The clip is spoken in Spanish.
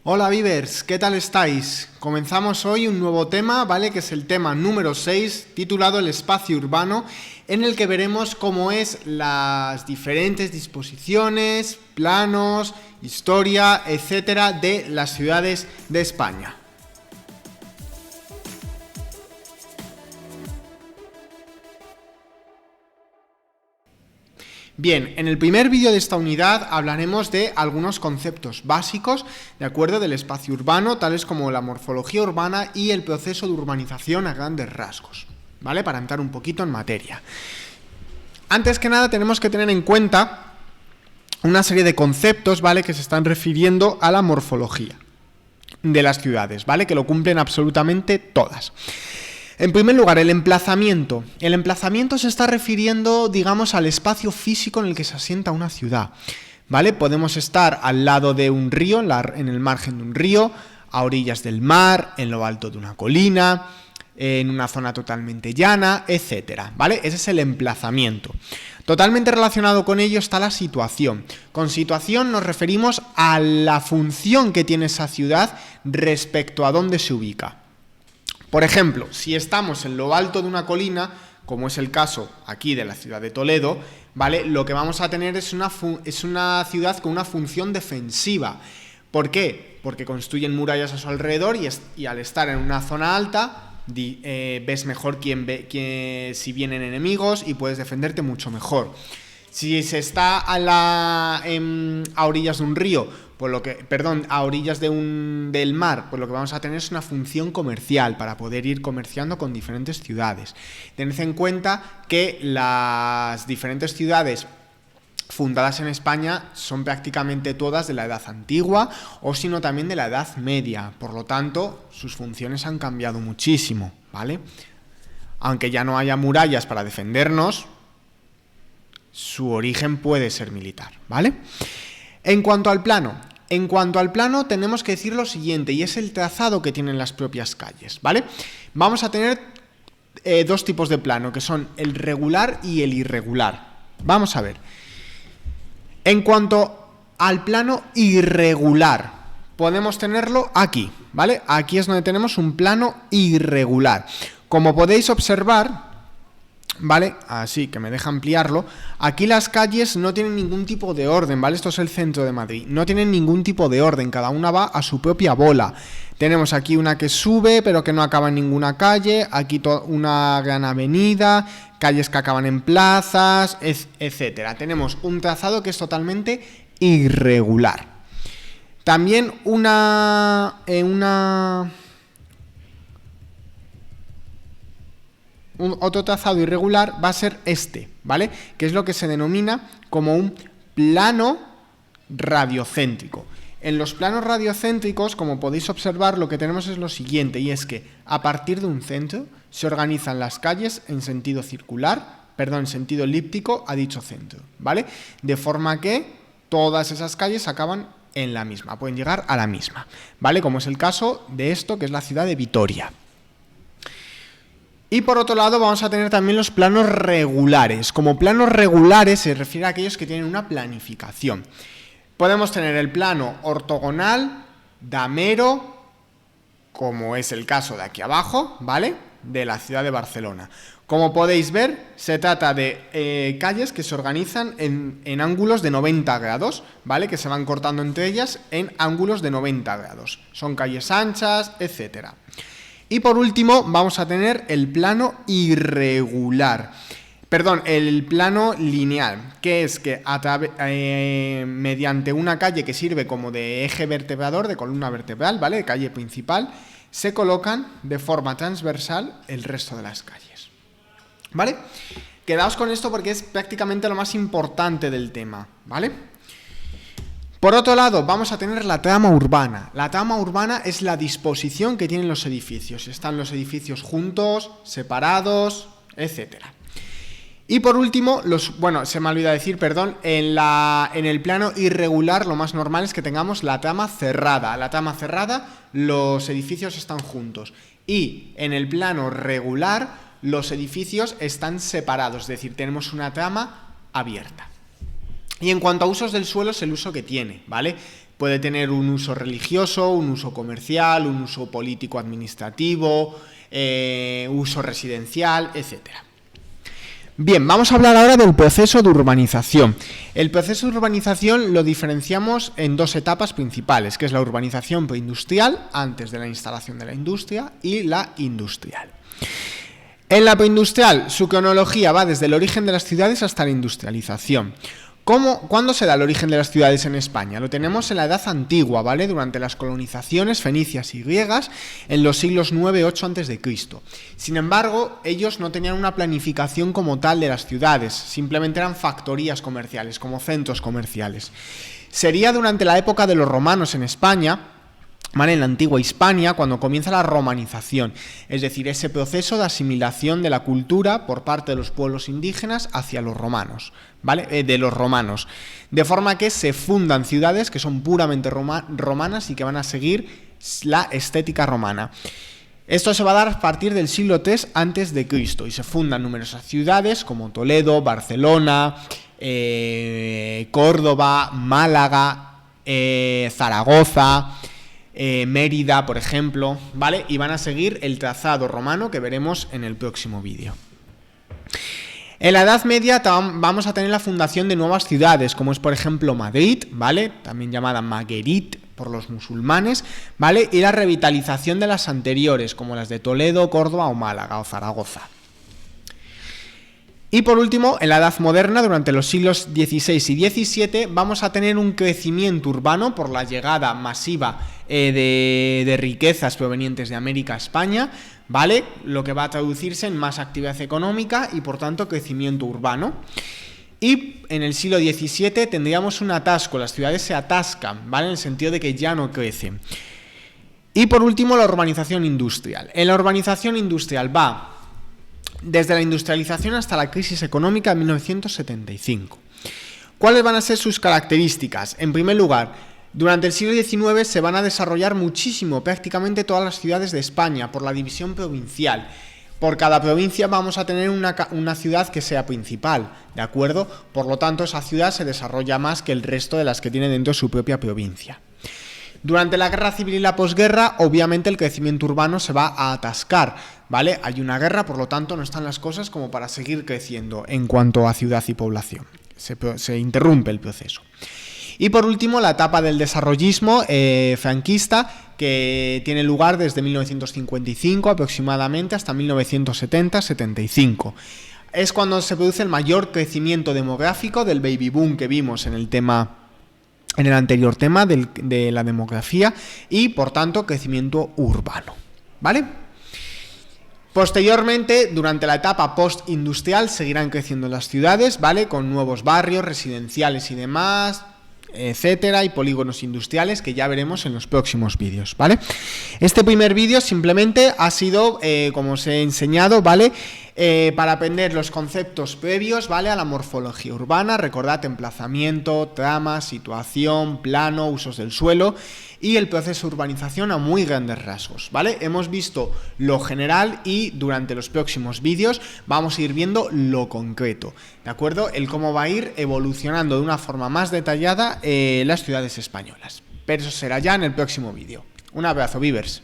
Hola Vivers, ¿qué tal estáis? Comenzamos hoy un nuevo tema, ¿vale? Que es el tema número 6, titulado El espacio urbano, en el que veremos cómo es las diferentes disposiciones, planos, historia, etcétera, de las ciudades de España. Bien, en el primer vídeo de esta unidad hablaremos de algunos conceptos básicos, de acuerdo, del espacio urbano, tales como la morfología urbana y el proceso de urbanización a grandes rasgos, ¿vale? Para entrar un poquito en materia. Antes que nada tenemos que tener en cuenta una serie de conceptos, ¿vale? Que se están refiriendo a la morfología de las ciudades, ¿vale? Que lo cumplen absolutamente todas. En primer lugar, el emplazamiento. El emplazamiento se está refiriendo, digamos, al espacio físico en el que se asienta una ciudad, ¿vale? Podemos estar al lado de un río, en el margen de un río, a orillas del mar, en lo alto de una colina, en una zona totalmente llana, etcétera, ¿vale? Ese es el emplazamiento. Totalmente relacionado con ello está la situación. Con situación nos referimos a la función que tiene esa ciudad respecto a dónde se ubica. Por ejemplo, si estamos en lo alto de una colina, como es el caso aquí de la ciudad de Toledo, ¿vale? Lo que vamos a tener es una ciudad con una función defensiva. ¿Por qué? Porque construyen murallas a su alrededor y al estar en una zona alta ves mejor si vienen enemigos y puedes defenderte mucho mejor. Si se está a orillas de un río, a orillas del mar, pues lo que vamos a tener es una función comercial para poder ir comerciando con diferentes ciudades. Tened en cuenta que las diferentes ciudades fundadas en España son prácticamente todas de la Edad Antigua o sino también de la Edad Media. Por lo tanto, sus funciones han cambiado muchísimo, ¿vale? Aunque ya no haya murallas para defendernos, su origen puede ser militar, ¿vale? En cuanto al plano tenemos que decir lo siguiente, y es el trazado que tienen las propias calles, ¿vale? Vamos a tener dos tipos de plano, que son el regular y el irregular. Vamos a ver. En cuanto al plano irregular, podemos tenerlo aquí, ¿vale? Aquí es donde tenemos un plano irregular. Como podéis observar, ¿vale? Así que me deja ampliarlo. Aquí las calles no tienen ningún tipo de orden, ¿vale? Esto es el centro de Madrid. No tienen ningún tipo de orden, cada una va a su propia bola. Tenemos aquí una que sube, pero que no acaba en ninguna calle. Aquí una gran avenida, calles que acaban en plazas, etcétera. Tenemos un trazado que es totalmente irregular. También otro trazado irregular va a ser este, ¿vale? Que es lo que se denomina como un plano radiocéntrico. En los planos radiocéntricos, como podéis observar, lo que tenemos es lo siguiente, y es que a partir de un centro se organizan las calles en sentido en sentido elíptico a dicho centro, ¿vale? De forma que todas esas calles acaban en la misma, pueden llegar a la misma, ¿vale? Como es el caso de esto, que es la ciudad de Vitoria. Y por otro lado vamos a tener también los planos regulares. Como planos regulares se refiere a aquellos que tienen una planificación. Podemos tener el plano ortogonal, damero, como es el caso de aquí abajo, ¿vale? De la ciudad de Barcelona. Como podéis ver, se trata de calles que se organizan en ángulos de 90 grados, ¿vale? Que se van cortando entre ellas en ángulos de 90 grados. Son calles anchas, etcétera. Y por último vamos a tener el plano irregular. El plano lineal, que es que mediante una calle que sirve como de eje vertebrador, de columna vertebral, ¿vale? De calle principal, se colocan de forma transversal el resto de las calles, ¿vale? Quedaos con esto porque es prácticamente lo más importante del tema, ¿vale? Por otro lado, vamos a tener la trama urbana. La trama urbana es la disposición que tienen los edificios. Están los edificios juntos, separados, etcétera. Y por último, se me olvidó decir, en el plano irregular lo más normal es que tengamos la trama cerrada. La trama cerrada, los edificios están juntos. Y en el plano regular, los edificios están separados, es decir, tenemos una trama abierta. Y en cuanto a usos del suelo, es el uso que tiene, ¿vale? Puede tener un uso religioso, un uso comercial, un uso político-administrativo, uso residencial, etcétera. Bien, vamos a hablar ahora del proceso de urbanización. El proceso de urbanización lo diferenciamos en dos etapas principales, que es la urbanización preindustrial, antes de la instalación de la industria, y la industrial. En la preindustrial, su cronología va desde el origen de las ciudades hasta la industrialización. ¿Cuándo se da el origen de las ciudades en España? Lo tenemos en la Edad Antigua, ¿vale? Durante las colonizaciones fenicias y griegas en los siglos 9-8 a.C. Sin embargo, ellos no tenían una planificación como tal de las ciudades, simplemente eran factorías comerciales, como centros comerciales. Sería durante la época de los romanos en España, ¿vale? En la antigua Hispania, cuando comienza la romanización, es decir, ese proceso de asimilación de la cultura por parte de los pueblos indígenas hacia los romanos, ¿vale? De los romanos, de forma que se fundan ciudades que son puramente romanas y que van a seguir la estética romana. Esto se va a dar a partir del siglo III a.C. y se fundan numerosas ciudades como Toledo, Barcelona, Córdoba, Málaga, Zaragoza, Mérida, por ejemplo, ¿vale? Y van a seguir el trazado romano que veremos en el próximo vídeo. En la Edad Media vamos a tener la fundación de nuevas ciudades, como es por ejemplo Madrid, ¿vale? También llamada Maguerit por los musulmanes, ¿vale? Y la revitalización de las anteriores, como las de Toledo, Córdoba o Málaga o Zaragoza. Y por último, en la Edad Moderna, durante los siglos XVI y XVII, vamos a tener un crecimiento urbano por la llegada masiva de riquezas provenientes de América a España, ¿vale? Lo que va a traducirse en más actividad económica y, por tanto, crecimiento urbano. Y en el siglo XVII tendríamos un atasco, las ciudades se atascan, ¿vale? En el sentido de que ya no crecen. Y por último, la urbanización industrial. En la urbanización industrial va desde la industrialización hasta la crisis económica de 1975. ¿Cuáles van a ser sus características? En primer lugar, durante el siglo XIX se van a desarrollar muchísimo, prácticamente todas las ciudades de España, por la división provincial. Por cada provincia vamos a tener una ciudad que sea principal, ¿de acuerdo? Por lo tanto, esa ciudad se desarrolla más que el resto de las que tiene dentro de su propia provincia. Durante la guerra civil y la posguerra, obviamente el crecimiento urbano se va a atascar, ¿vale? Hay una guerra, por lo tanto no están las cosas como para seguir creciendo en cuanto a ciudad y población. Se interrumpe el proceso. Y por último, la etapa del desarrollismo franquista, que tiene lugar desde 1955 aproximadamente hasta 1970-75. Es cuando se produce el mayor crecimiento demográfico del baby boom que vimos en el anterior tema de la demografía y, por tanto, crecimiento urbano, ¿vale? Posteriormente, durante la etapa postindustrial, seguirán creciendo las ciudades, ¿vale? Con nuevos barrios residenciales y demás, etcétera, y polígonos industriales que ya veremos en los próximos vídeos, ¿vale? Este primer vídeo simplemente ha sido, como os he enseñado, ¿vale? Para aprender los conceptos previos, ¿vale? A la morfología urbana, recordad emplazamiento, trama, situación, plano, usos del suelo y el proceso de urbanización a muy grandes rasgos, ¿vale? Hemos visto lo general y durante los próximos vídeos vamos a ir viendo lo concreto, ¿de acuerdo? El cómo va a ir evolucionando de una forma más detallada las ciudades españolas. Pero eso será ya en el próximo vídeo. Un abrazo, Vivers.